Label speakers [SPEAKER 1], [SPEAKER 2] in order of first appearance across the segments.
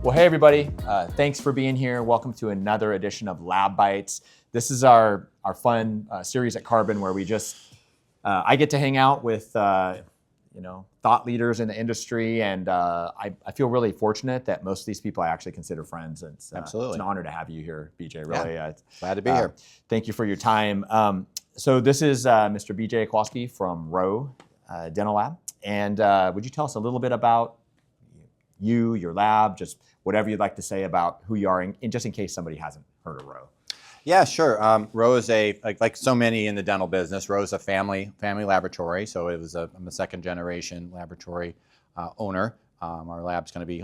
[SPEAKER 1] Well, hey everybody, thanks for being here. Welcome to another edition of Lab Bytes. This is our fun series at Carbon where we just, I get to hang out with thought leaders in the industry, and I feel really fortunate that most of these people I actually consider friends. And it's an honor to have you here, BJ. Really,
[SPEAKER 2] glad to be here.
[SPEAKER 1] Thank you for your time. So this is Mr. BJ Kowalski from Rowe Dental Lab, and would you tell us a little bit about you, your lab, just whatever you'd like to say about who you are, and just in case somebody hasn't heard of Rowe.
[SPEAKER 2] Yeah, sure. Rowe is like so many in the dental business. Rowe is a family laboratory, so I'm a second generation laboratory owner. Our lab's going to be,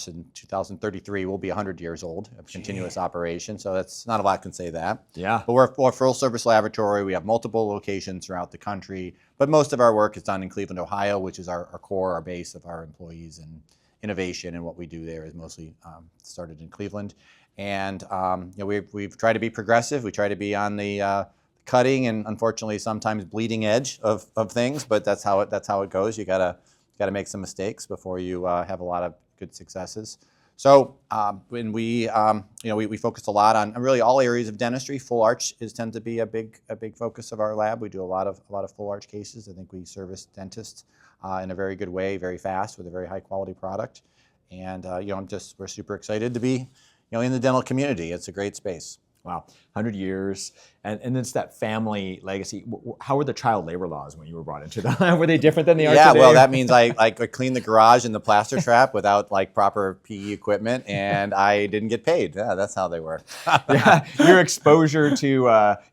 [SPEAKER 2] in 2033 we'll be 100 years old of continuous operation. So that's not a lot can say that.
[SPEAKER 1] Yeah.
[SPEAKER 2] But we're a full service laboratory. We have multiple locations throughout the country, but most of our work is done in Cleveland, Ohio, which is our core, our base of our employees and innovation, and what we do there is mostly started in Cleveland. And we've tried to be progressive. We try to be on the cutting and unfortunately sometimes bleeding edge of things, but that's how it goes. You gotta make some mistakes before you have a lot of good successes. So when we focus a lot on really all areas of dentistry. Full arch tends to be a big focus of our lab. We do a lot of full arch cases. I think we service dentists in a very good way, very fast, with a very high quality product. And we're super excited to be in the dental community. It's a great space.
[SPEAKER 1] Wow, 100 years, and it's that family legacy. How were the child labor laws when you were brought into them? Were they different than they are today?
[SPEAKER 2] Yeah, well, that means I cleaned the garage and the plaster trap without proper PE equipment, and I didn't get paid. Yeah, that's how they were.
[SPEAKER 1] Yeah, your exposure to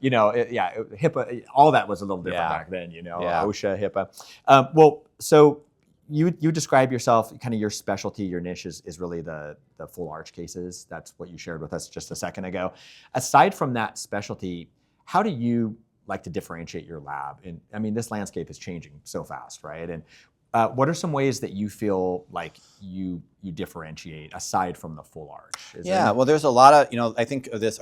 [SPEAKER 1] HIPAA, all that was a little different back then. OSHA, HIPAA. So you describe yourself, kind of your specialty, your niche is really the full arch cases. That's what you shared with us just a second ago. Aside from that specialty, how do you like to differentiate your lab? And I mean, this landscape is changing so fast, right? And what are some ways that you feel like you differentiate aside from the full arch?
[SPEAKER 2] Well, there's a lot of, I think this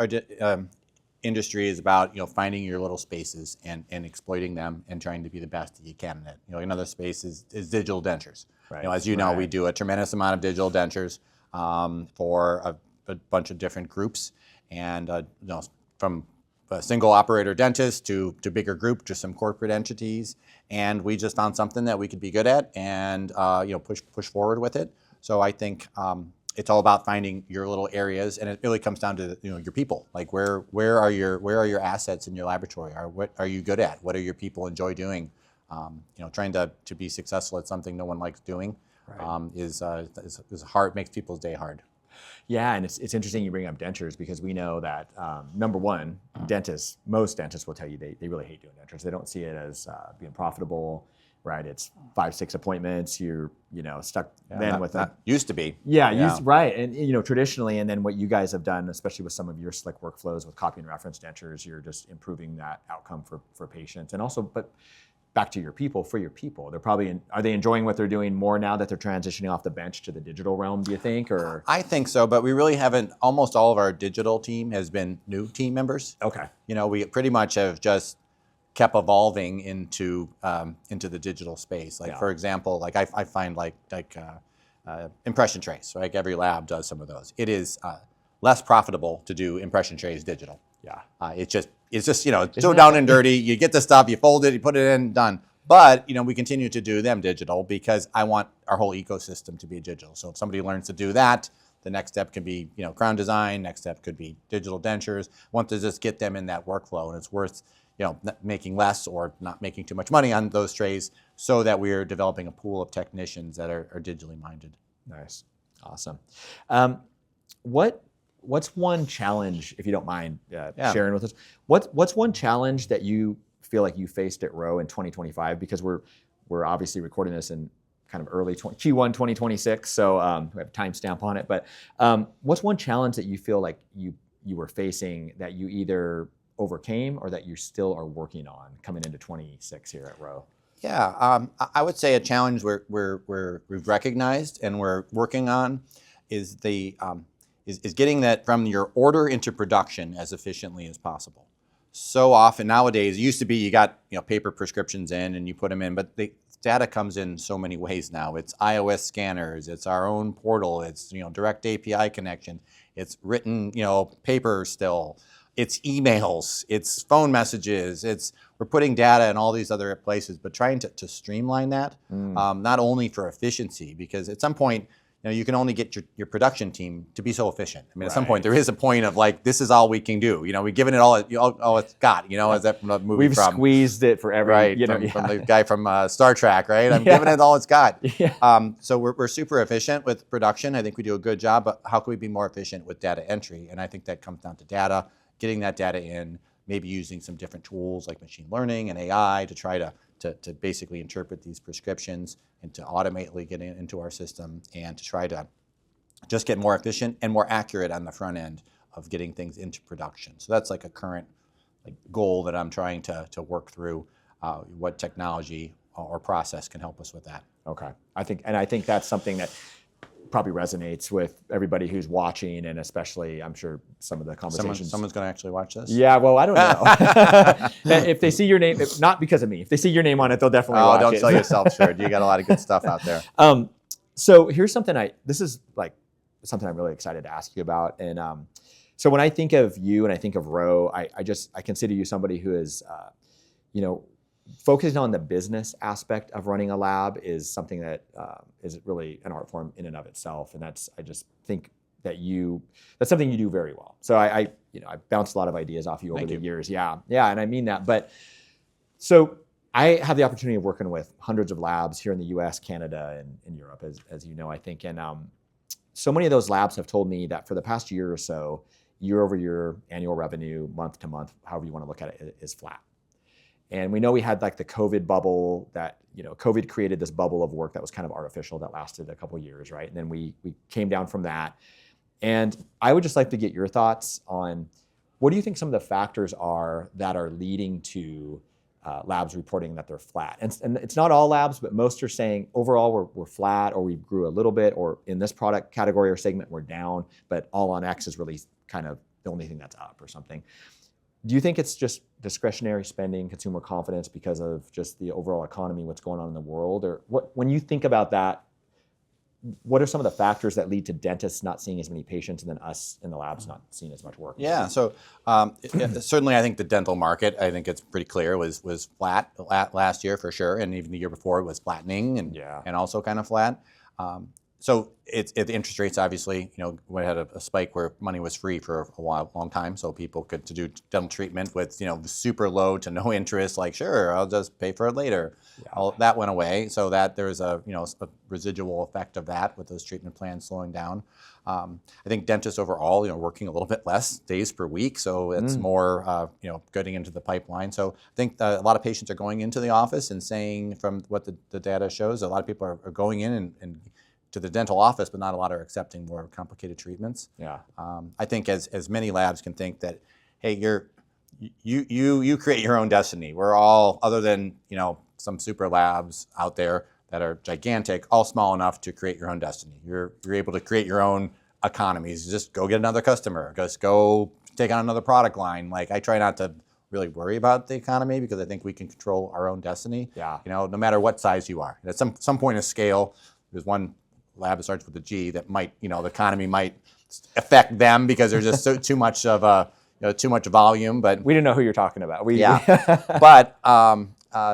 [SPEAKER 2] industry is about finding your little spaces and exploiting them and trying to be the best that you can in it. Another space is digital dentures.
[SPEAKER 1] Right.
[SPEAKER 2] As you know, we do a tremendous amount of digital dentures for a bunch of different groups, and from a single operator dentist to bigger group, just some corporate entities. And we just found something that we could be good at and push forward with it. So I think it's all about finding your little areas, and it really comes down to your people. Like where are your assets in your laboratory? What are you good at? What do your people enjoy doing? Trying to be successful at something no one likes doing is hard. Makes people's day hard.
[SPEAKER 1] Yeah, and it's interesting you bring up dentures, because we know that number one, most dentists will tell you they really hate doing dentures. They don't see it as being profitable. Right, it's 5-6 appointments. You're stuck with them.
[SPEAKER 2] Used to be.
[SPEAKER 1] Right, and traditionally, and then what you guys have done, especially with some of your slick workflows with copy and reference dentures, you're just improving that outcome for patients, and also, but back to your people, are they enjoying what they're doing more now that they're transitioning off the bench to the digital realm? Do you think, or?
[SPEAKER 2] I think so, but we really haven't. Almost all of our digital team has been new team members.
[SPEAKER 1] Okay.
[SPEAKER 2] We pretty much have just kept evolving into the digital space. For example, I find impression trays. Like every lab does some of those. It is less profitable to do impression trays digital.
[SPEAKER 1] Yeah.
[SPEAKER 2] It's just so down and dirty. You get the stuff, you fold it, you put it in, done. But we continue to do them digital because I want our whole ecosystem to be digital. So if somebody learns to do that, the next step can be crown design. Next step could be digital dentures. Want to just get them in that workflow, and it's worth making less or not making too much money on those trays, so that we're developing a pool of technicians that are digitally minded.
[SPEAKER 1] Nice, awesome. What's one challenge, if you don't mind sharing with us? What's one challenge that you feel like you faced at Rowe in 2025? Because we're obviously recording this in kind of early Q1 2026, so we have a timestamp on it. But what's one challenge that you feel like you were facing that you either overcame or that you still are working on coming into 26 here at Rowe?
[SPEAKER 2] Yeah, I would say a challenge we've recognized and we're working on is getting that from your order into production as efficiently as possible. so often nowadays, it used to be you got paper prescriptions in and you put them in, but the data comes in so many ways now. It's iOS scanners, it's our own portal, it's direct API connection, it's written paper still, it's emails, it's phone messages, we're putting data in all these other places, but trying to streamline that, not only for efficiency, because at some point, you can only get your production team to be so efficient. I mean, at some point, there is a point of like, this is all we can do. We've given it all it's got. Is that from the movie?
[SPEAKER 1] We've squeezed it for every,
[SPEAKER 2] right, from the guy from Star Trek, right? I'm giving it all it's got. So we're super efficient with production. I think we do a good job, but how can we be more efficient with data entry? And I think that comes down to data, getting that data in, maybe using some different tools like machine learning and AI to try to basically interpret these prescriptions and to automatically get into our system and to try to just get more efficient and more accurate on the front end of getting things into production. So that's like a current goal that I'm trying to work through, what technology or process can help us with that.
[SPEAKER 1] Okay. I think that's something that probably resonates with everybody who's watching, and especially, I'm sure, some of the conversations.
[SPEAKER 2] Someone's going to actually watch this?
[SPEAKER 1] Yeah, well, I don't know. If they see your name, not because of me, if they see your name on it, they'll definitely watch it.
[SPEAKER 2] Oh, don't sell yourself short. You got a lot of good stuff out there.
[SPEAKER 1] So here's something this is like something I'm really excited to ask you about. And so when I think of you and I think of Ro, I consider you somebody who is, focusing on the business aspect of running a lab is something that is really an art form in and of itself. And I just think that that's something you do very well. So I bounced a lot of ideas off you over the years. Yeah. And I mean that. But so I have the opportunity of working with hundreds of labs here in the US, Canada, and in Europe, as you know, I think. And so many of those labs have told me that for the past year or so, year over year, annual revenue, month to month, however you want to look at it, is flat. And we know we had like the COVID bubble that, COVID created this bubble of work that was kind of artificial that lasted a couple of years, right? And then we came down from that. And I would just like to get your thoughts on what do you think some of the factors are that are leading to labs reporting that they're flat? And it's not all labs, but most are saying overall we're flat, or we grew a little bit, or in this product category or segment we're down, but all on X is really kind of the only thing that's up or something. Do you think it's just discretionary spending, consumer confidence because of just the overall economy, what's going on in the world? Or when you think about that, what are some of the factors that lead to dentists not seeing as many patients and then us in the labs not seeing as much work?
[SPEAKER 2] Yeah, so certainly I think the dental market, I think it's pretty clear, was flat last year for sure, and even the year before it was flattening and also kind of flat. So the interest rates, obviously, we had a spike where money was free for a long time, so people could do dental treatment with super low to no interest. Like, sure, I'll just pay for it later. Yeah. All that went away, so that there's a residual effect of that with those treatment plans slowing down. I think dentists overall, working a little bit less days per week, so it's more, getting into the pipeline. So I think a lot of patients are going into the office and saying, from what the data shows, a lot of people are going in and to the dental office, but not a lot are accepting more complicated treatments.
[SPEAKER 1] Yeah.
[SPEAKER 2] I think as many labs can think that, hey, you create your own destiny. We're all, other than some super labs out there that are gigantic, all small enough to create your own destiny. You're able to create your own economies. Just go get another customer. Just go take on another product line. Like, I try not to really worry about the economy because I think we can control our own destiny.
[SPEAKER 1] Yeah.
[SPEAKER 2] No matter what size you are. At some point of scale, there's one lab that starts with a G that might, the economy might affect them because there's just too much of too much volume. But
[SPEAKER 1] we didn't know who you're talking about.
[SPEAKER 2] But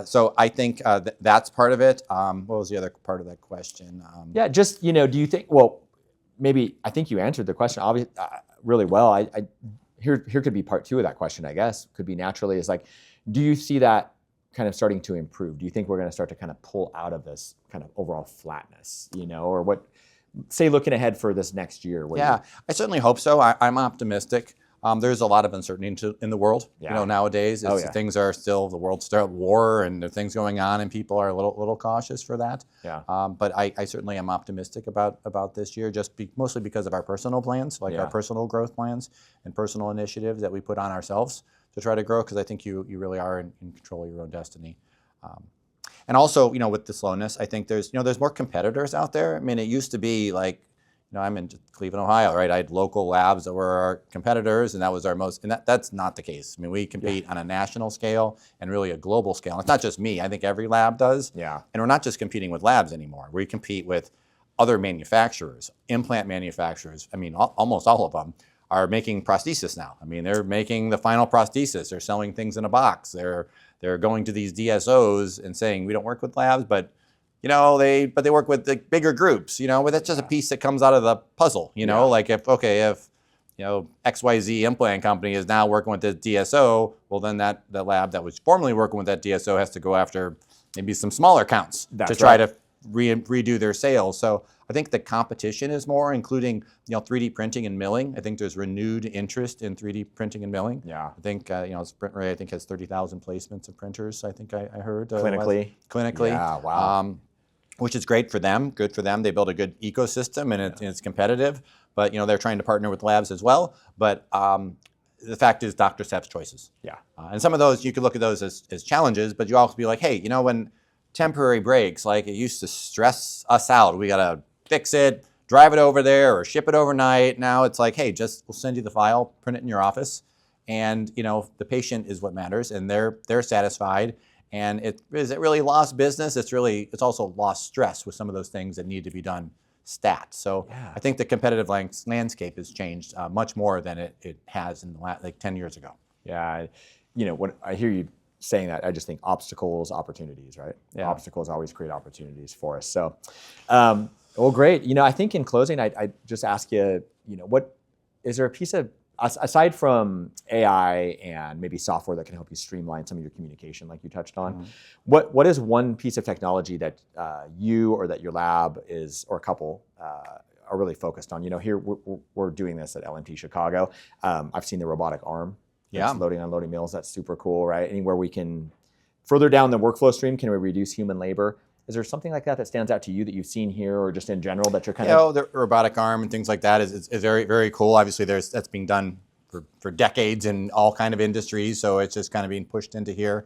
[SPEAKER 2] so I think that's part of it. What was the other part of that question?
[SPEAKER 1] Do you think? Well, maybe I think you answered the question really well. Here could be part two of that question. I guess could be naturally is like, do you see that kind of starting to improve? Do you think we're going to start to kind of pull out of this kind of overall flatness, or what, say looking ahead for this next year?
[SPEAKER 2] I certainly hope so. I'm optimistic. There's a lot of uncertainty in the world, nowadays. Things are still, the world's still at war and there are things going on and people are a little cautious for that.
[SPEAKER 1] Yeah.
[SPEAKER 2] But I certainly am optimistic about this year, mostly because of our personal plans, our personal growth plans and personal initiatives that we put on ourselves to try to grow, because I think you really are in control of your own destiny. And also, with the slowness, I think there's more competitors out there. I mean, it used to be like, I'm in Cleveland, Ohio, right? I had local labs that were our competitors, and that was our most, and that's not the case. I mean, we compete on a national scale and really a global scale. It's not just me. I think every lab does.
[SPEAKER 1] Yeah.
[SPEAKER 2] And we're not just competing with labs anymore. We compete with other manufacturers, implant manufacturers. I mean, almost all of them are making prosthesis now. I mean, they're making the final prosthesis. They're selling things in a box. They're going to these DSOs and saying, we don't work with labs, but they work with the bigger groups, but that's just a piece that comes out of the puzzle, like if XYZ implant company is now working with the DSO, well then the lab that was formerly working with that DSO has to go after maybe some smaller accounts to try to redo their sales. So I think the competition is more, including 3D printing and milling. I think there's renewed interest in 3D printing and milling.
[SPEAKER 1] Yeah.
[SPEAKER 2] I think SprintRay I think has 30,000 placements of printers. I think I heard
[SPEAKER 1] clinically.
[SPEAKER 2] Yeah.
[SPEAKER 1] Wow.
[SPEAKER 2] Which is great for them, good for them. They build a good ecosystem and it's competitive, but they're trying to partner with labs as well. But the fact is doctors have choices.
[SPEAKER 1] Yeah.
[SPEAKER 2] And some of those, you could look at those as challenges, but you also be like, hey, when temporary breaks, like it used to stress us out, we gotta fix it, drive it over there or ship it overnight. Now it's like, hey, we'll send you the file, print it in your office. And the patient is what matters and they're satisfied. And is it really lost business? It's also lost stress with some of those things that need to be done stat. So I think the competitive landscape has changed much more than it has in the last 10 years ago.
[SPEAKER 1] Yeah, when I hear you saying that, I just think obstacles, opportunities, right? Yeah. Obstacles always create opportunities for us. So, well, great. I think in closing, I just ask you, what is there a piece of, aside from AI and maybe software that can help you streamline some of your communication, like you touched on, what is one piece of technology that you or that your lab is, or a couple, are really focused on? Here we're doing this at LMT Chicago. I've seen the robotic arm. Loading and unloading mills. That's super cool, right? Anywhere we can, further down the workflow stream, can we reduce human labor? Is there something like that stands out to you that you've seen here or just in general that you're kind of...
[SPEAKER 2] the robotic arm and things like that is very, very cool. Obviously, that's being done for decades in all kind of industries, so it's just kind of being pushed into here.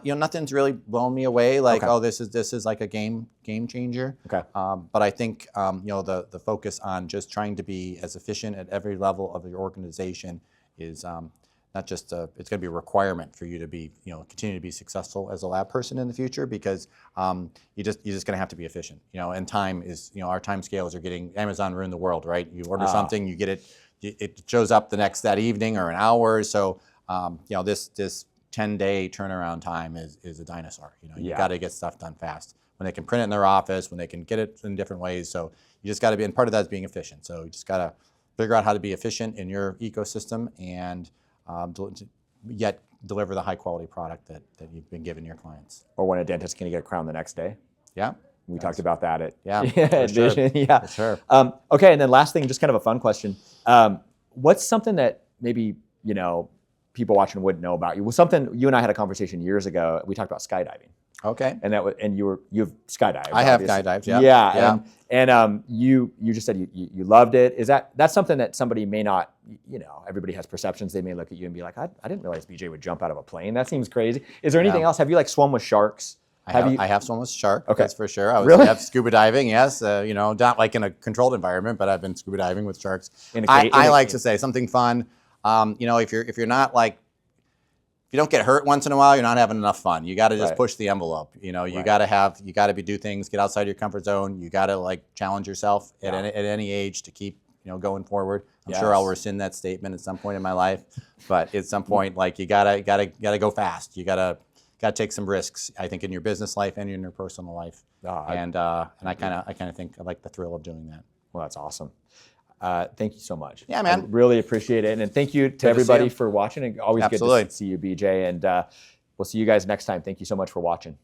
[SPEAKER 2] Nothing's really blown me away like, this is like a game changer.
[SPEAKER 1] Okay.
[SPEAKER 2] But I think, the focus on just trying to be as efficient at every level of your organization is not just it's going to be a requirement for you to be, continue to be successful as a lab person in the future, because you're just going to have to be efficient, and time is, our time scales are getting, Amazon ruined the world, right? You order something, you get it shows up that evening or an hour. So, this 10-day turnaround time is a dinosaur. You got to get stuff done fast. When they can print it in their office, when they can get it in different ways. So you just got to be, and part of that is being efficient. So you just got to figure out how to be efficient in your ecosystem and yet deliver the high quality product that you've been giving your clients.
[SPEAKER 1] Or when a dentist can get a crown the next day.
[SPEAKER 2] Yeah.
[SPEAKER 1] We talked about that at
[SPEAKER 2] Vision.
[SPEAKER 1] Yeah.
[SPEAKER 2] For sure.
[SPEAKER 1] Okay, and then last thing, just kind of a fun question. What's something that maybe, people watching wouldn't know about you? Well, something, you and I had a conversation years ago, we talked about skydiving.
[SPEAKER 2] Okay.
[SPEAKER 1] And you've skydived.
[SPEAKER 2] I have skydived, yeah.
[SPEAKER 1] Yeah. And you just said you loved it. That's something that somebody may not, everybody has perceptions. They may look at you and be like, I didn't realize BJ would jump out of a plane. That seems crazy. Is there anything else? Have you swum with sharks?
[SPEAKER 2] I have swum with shark, that's for sure. I
[SPEAKER 1] Really?
[SPEAKER 2] have scuba diving, yes. Not like in a controlled environment, but I've been scuba diving with sharks. I like to say something fun. If you're not if you don't get hurt once in a while, you're not having enough fun. You got to just push the envelope. You got to do things, get outside your comfort zone. You got to challenge yourself at any age to keep going forward. I'm sure I'll rescind that statement at some point in my life, but at some point, you gotta go fast. You gotta take some risks. I think in your business life and in your personal life. And I kind of think I like the thrill of doing that.
[SPEAKER 1] Well, that's awesome. Thank you so much.
[SPEAKER 2] Yeah, man.
[SPEAKER 1] I really appreciate it. And thank you to everybody for watching. And always good to see you, BJ. And we'll see you guys next time. Thank you so much for watching.